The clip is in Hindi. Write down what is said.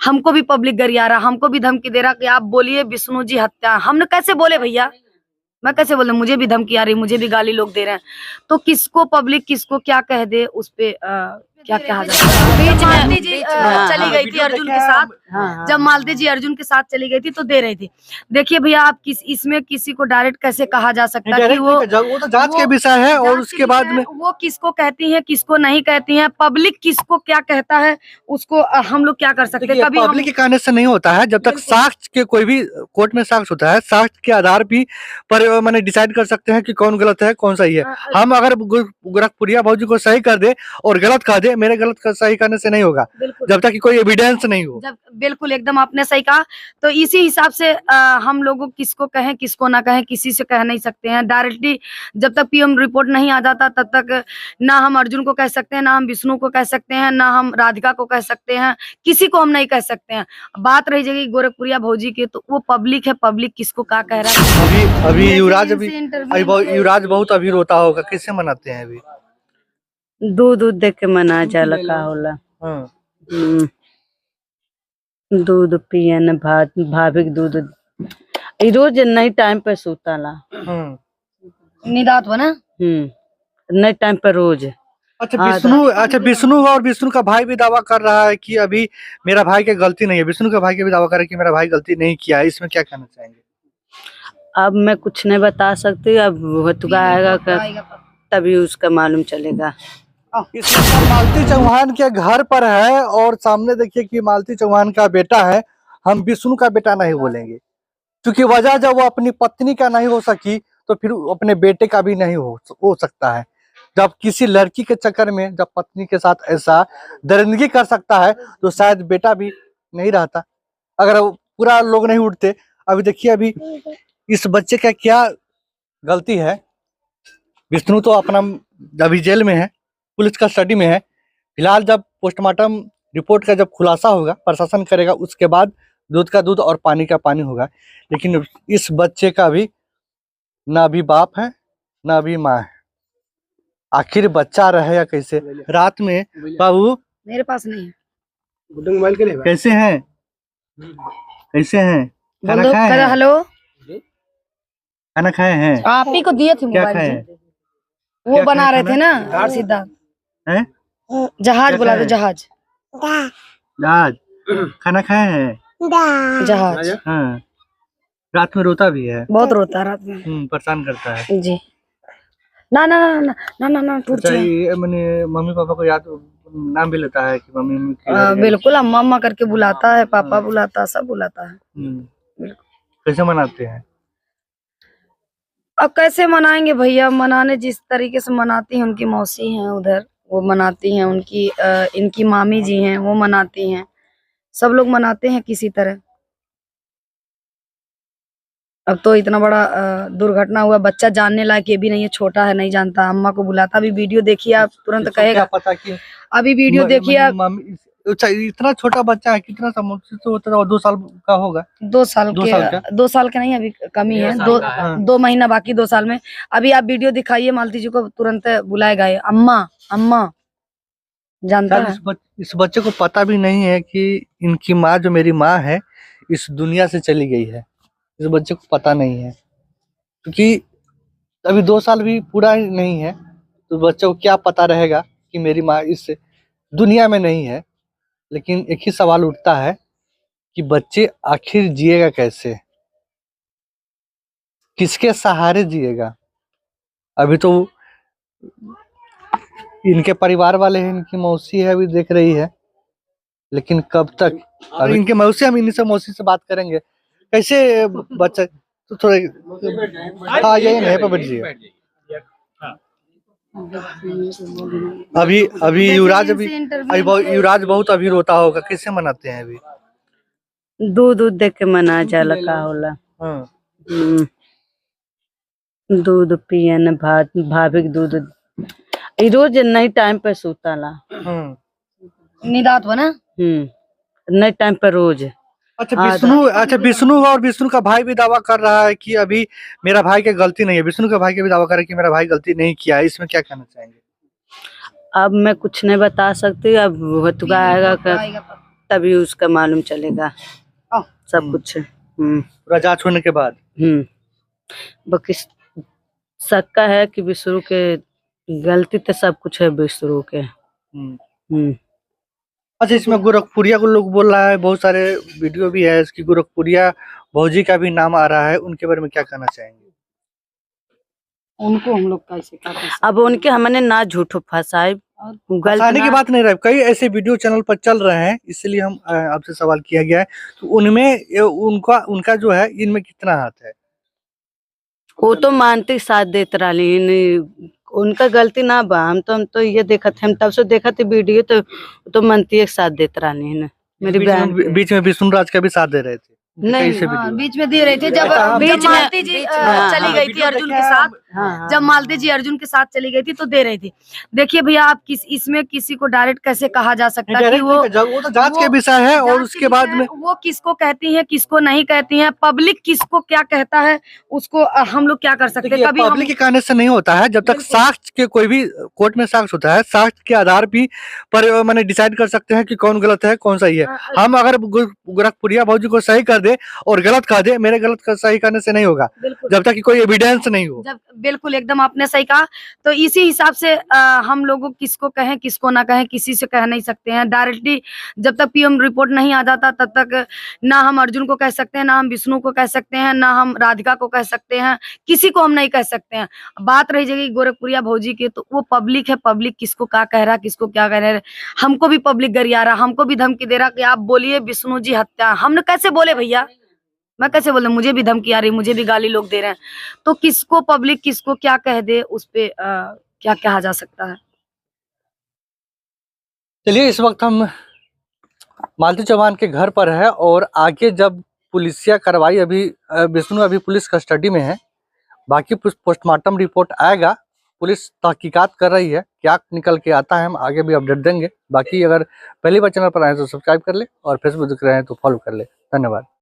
हमको भी पब्लिक गरिया रहा, हमको भी धमकी दे रहा कि आप बोलिए विष्णु जी हत्या। हमने कैसे बोले भैया, मैं कैसे बोले, मुझे भी धमकी आ रही, मुझे भी गाली लोग दे रहे हैं। तो किसको पब्लिक किसको क्या कह दे उस पे क्या कहा जाता है। जब मालती जी चली गई थी अर्जुन के साथ, जब मालती जी अर्जुन के साथ चली गई थी तो दे रही थी। देखिए भैया, आप इसमें किसी को डायरेक्ट कैसे कहा जा सकता है कि वो तो जांच के विषय है, और उसके बाद में वो किसको कहती है किसको नहीं कहती है, पब्लिक किसको क्या कहता है, उसको हम लोग क्या कर सकते हैं। कभी पब्लिक के कहने से नहीं होता है, जब तक साक्ष्य के कोई भी कोर्ट में साक्ष्य होता है, साक्ष्य के आधार पर मैंने डिसाइड कर सकते हैं कि कौन गलत है कौन सही है। हम अगर गोरखपुरिया भौजी को सही कर दे और गलत कह दे, मेरे गलत का सही करने से नहीं होगा जब तक कि कोई एविडेंस नहीं हो। जब बिल्कुल एकदम आपने सही कहा। तो इसी हिसाब से हम लोग किसको कहें किसको ना कहें, किसी से कह नहीं सकते हैं डायरेक्टली। जब तक पीएम रिपोर्ट नहीं आ जाता तब तक ना हम अर्जुन को कह सकते हैं, ना हम विष्णु को कह सकते हैं, ना हम राधिका को कह सकते हैं, किसी को हम नहीं कह सकते हैं। बात रही जाएगी गोरखपुरिया भौजी की, तो वो पब्लिक है, पब्लिक किसको क्या कह रहा है। अभी युवराज बहुत अभी रोता होगा, किससे मनाते हैं अभी? दूध देख के मना जाला का होला। दूध पियन भाभी के दूध रोज नहीं टाइम पे सूताला। निदात हो ना। नहीं टाइम पे रोज। अच्छा विष्णु और विष्णु का भाई भी दावा कर रहा है कि अभी मेरा भाई की गलती नहीं है। विष्णु का भाई के भी दावा कर रहा है कि मेरा भाई गलती नहीं किया है। इसमें क्या कहना चाहेंगे? अब मैं कुछ नहीं बता सकती, अब होतुका आएगा तभी उसका मालूम चलेगा। मालती चौहान के घर पर है और सामने देखिए कि मालती चौहान का बेटा है। हम विष्णु का बेटा नहीं बोलेंगे, क्योंकि वजह जब वो अपनी पत्नी का नहीं हो सकी तो फिर अपने बेटे का भी नहीं हो सकता है। जब किसी लड़की के चक्कर में जब पत्नी के साथ ऐसा दरिंदगी कर सकता है तो शायद बेटा भी नहीं रहता, अगर पूरा लोग नहीं उठते। अभी देखिए अभी इस बच्चे का क्या गलती है। विष्णु तो अपना अभी जेल में है, पुलिस का स्टडी में है। फिलहाल जब पोस्टमार्टम रिपोर्ट का जब खुलासा होगा, प्रशासन करेगा, उसके बाद दूध का दूध और पानी का पानी होगा। लेकिन इस बच्चे का भी ना भी बाप है ना भी माँ है। आखिर बच्चा रहे या कैसे? रात में बाबू मेरे पास नहीं है, मोबाइल के लिए कैसे हैं? कैसे हैं? खाना खाए हैं? हेलो, खाना खाए हैं? आप ही को दिए थे क्या मोबाइल खाए? वो बना रहे थे ना सिद्धार्थ। जहाज बुला दो, जहाज। खाना खाए हैं? जहाज। हाँ। रात में रोता भी है, बहुत रोता है रात में, परेशान करता है जी। ना ना ना ना ना ना ना टूट जाए। मैंने मम्मी पापा को याद नाम भी लेता है कि मम्मी बिल्कुल, अम्मा अम्मा करके बुलाता है, पापा बुलाता है, सब बुलाता है। कैसे मनाते हैं? अब कैसे मनाएंगे भैया, मनाने जिस तरीके से मनाती हैं उनकी मौसी हैं उधर, वो मनाती हैं, उनकी इनकी मामी जी हैं वो मनाती हैं, सब लोग मनाते हैं किसी तरह। अब तो इतना बड़ा दुर्घटना हुआ, बच्चा जानने लायक ये भी नहीं है, छोटा है, नहीं जानता। अम्मा को बुलाता, अभी वीडियो देखिए आप तुरंत कहेगा। पता कि अभी वीडियो देखिए आप। इतना छोटा बच्चा है, कितना मुश्किल होता है? 2 साल का होगा। 2 साल के 2 साल के नहीं, अभी कमी है, 2 महीना बाकी 2 साल में। अभी आप वीडियो दिखाइए, मालती जी को तुरंत बुलाएगा ये अम्मा अम्मा। जानता है इस बच्चे को पता भी नहीं है कि इनकी माँ जो मेरी माँ है इस दुनिया से चली गई है। इस बच्चे को पता नहीं है, क्योंकि अभी 2 साल भी पूरा नहीं है, तो बच्चे को क्या पता रहेगा कि मेरी माँ इस दुनिया में नहीं है। लेकिन एक ही सवाल उठता है कि बच्चे आखिर जिएगा कैसे, किसके सहारे जिएगा? अभी तो इनके परिवार वाले हैं, इनकी मौसी है, अभी देख रही है, लेकिन कब तक? अभी इनके मौसी, हम इनसे मौसी से बात करेंगे। कैसे बच्चा तो थोड़े यही नहीं पे बैठ जाइए। अभी युवराज बहुत अभी रोता होगा, किससे मनाते हैं अभी? दूध देख के मना जाला का होला। दूध पियन भाभी के दूध रोज नहीं टाइम पे सूताला। निदात हो ना। नहीं टाइम पे रोज। अच्छा विष्णु और विष्णु का भाई भी दावा कर रहा है कि अभी मेरा भाई की गलती नहीं है। विष्णु का भाई के भी दावा कर रहा है कि मेरा भाई गलती नहीं किया है। इसमें क्या कहना चाहेंगे? अब मैं कुछ नहीं बता सकती, अब होतुका आएगा तभी उसका मालूम चलेगा सब कुछ। पूरा जांच होने के बाद। बाकी शक का है कि विष्णु के गलती तो सब कुछ है विष्णु के। अच्छा, इसमें गोरखपुरिया को लोग बोल रहा है, बहुत सारे वीडियो भी है इसकी, गोरखपुरिया भौजी का भी नाम आ रहा है, उनके बारे में क्या कहना चाहेंगे? उनको हम लोग कैसे क्या कर सकते अब उनके हमने ना झूठो फंसाए, फंसाने की बात नहीं रहा, कई ऐसे वीडियो चैनल पर चल रहे हैं, इसलिए हम आपसे सवाल किया गया है। तो उनमें उनका जो है, इनमें कितना हाथ है? वो तो मानते साथ देते रही, उनका गलती ना बा। हम तो ये देखा थे, हम तब से देखा थे वीडियो, तो मानती एक साथ देते रही है मेरी बहन। बीच में विष्णु राज का भी साथ दे रहे थे। नहीं, बीच में दे रहे थे जब बीच में मालती जी चली गई थी अर्जुन के साथ। जब मालती जी अर्जुन के साथ चली गई थी तो दे रही थी। देखिए भैया, आप इसमें किसी को डायरेक्ट कैसे कहा जा सकता है कि वो तो जांच के विषय है, और उसके बाद में वो किसको कहती है किसको नहीं कहती है, पब्लिक किसको क्या कहता है, उसको हम लोग क्या कर सकते हैं। कभी पब्लिक के कहने से नहीं होता है, जब तक साक्ष्य के कोई भी कोर्ट में साक्ष्य होता है, साक्ष्य के आधार पर मैंने डिसाइड कर सकते हैं कि कौन गलत है कौन सही है। हम अगर गोरखपुरिया भौजी को सही कर दे और गलत कह दे, मेरे गलत का सही करने से नहीं होगा, जब तक कि कोई एविडेंस नहीं हो। बिल्कुल एकदम आपने सही कहा। तो इसी हिसाब से हम लोगों किसको कहें किसको ना कहें, किसी से कह नहीं सकते हैं डायरेक्टली। जब तक पीएम रिपोर्ट नहीं आ जाता तब तक ना हम अर्जुन को कह सकते हैं, ना हम विष्णु को कह सकते हैं, ना हम राधिका को कह सकते हैं, किसी को हम नहीं कह सकते हैं। बात रही जाएगी गोरखपुरिया भौजी की, तो वो पब्लिक है, पब्लिक किसको क्या कह रहा है किसको क्या कह रहा है। हमको भी पब्लिक गरिया रहा, हमको भी धमकी दे रहा कि आप बोलिए विष्णु जी हत्या। हमने कैसे बोले भैया, मैं कैसे बोल रहा, मुझे भी धमकी आ रही, मुझे भी गाली लोग दे रहे हैं। तो किसको पब्लिक किसको क्या कह दे, उस पे क्या कहा जा सकता है। चलिए, इस वक्त हम मालती चौहान के घर पर है, और आगे जब पुलिसिया कार्रवाई, अभी विष्णु अभी पुलिस कस्टडी में है, बाकी पोस्टमार्टम रिपोर्ट आएगा, पुलिस तहकीकात कर रही है, क्या निकल के आता है हम आगे भी अपडेट देंगे। बाकी अगर पहली बार चैनल पर आए तो सब्सक्राइब कर ले, और फेसबुक देख रहे हैं तो फॉलो कर ले। धन्यवाद।